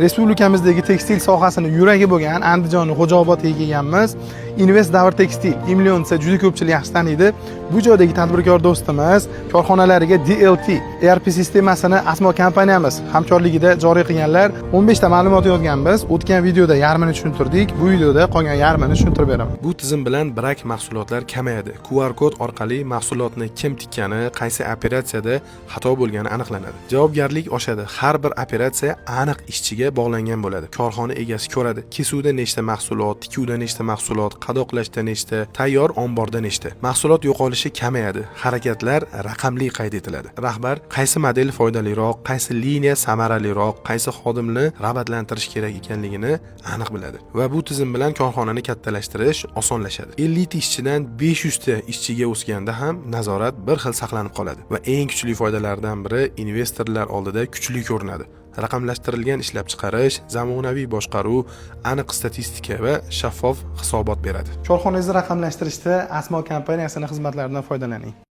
Respublikamizdagi tekstil sohasini yuragi bo'lgan Andijonning Xo'jaobodiga kelganmiz. Invest Davr Tekstil Imlionsa juda ko'pchilik yaxshi taniydi. Bu joydagi tadbirkor do'stimiz korxonalariga DLT ERP sistemasini Asmo kompaniyamiz hamkorligida joriy qilganlar. 15 ta ma'lumot yozganmiz. O'tgan videoda yarmini tushuntirdik. Bu videoda qolgan yarmini tushuntirib beraman. Bu tizim bilan brak mahsulotlar kamayadi. QR kod orqali mahsulotni kim tikkani, qaysi operatsiyada xato bo'lgani aniqlanadi. Javobgarlik oshadi. Har bir operatsiya aniq ishchiga bog'langan bo'ladi. Korxona egasi ko'radi. Kesuvda nechta mahsulot, tikuvda nechta mahsulot, qadoqlashda nechta, tayyor omborda nechta. Mahsulot yo'qolishi kamayadi. Harakatlar raqamli qayd etiladi. Rahbar qaysi model foydaliroq, qaysi liniya samaraliroq, qaysi xodimni rag'batlantirish kerak ekanligini aniq biladi. Va bu tizim bilan korxonani kattalashtirish osonlashadi. 50 ta ishchidan 500 ta ishchiga o'sganda ham nazorat bir xil saqlanib qoladi. Va eng kuchli foydalardan biri investorlar oldida kuchli ko'rinadi. Raqamlashtirilgan ishlab chiqarish, zamonaviy boshqaruv, aniq statistika va shaffof hisobot beradi. Korxonangizni raqamlashtirishda Asmo kompaniyasining xizmatlaridan foydalaning.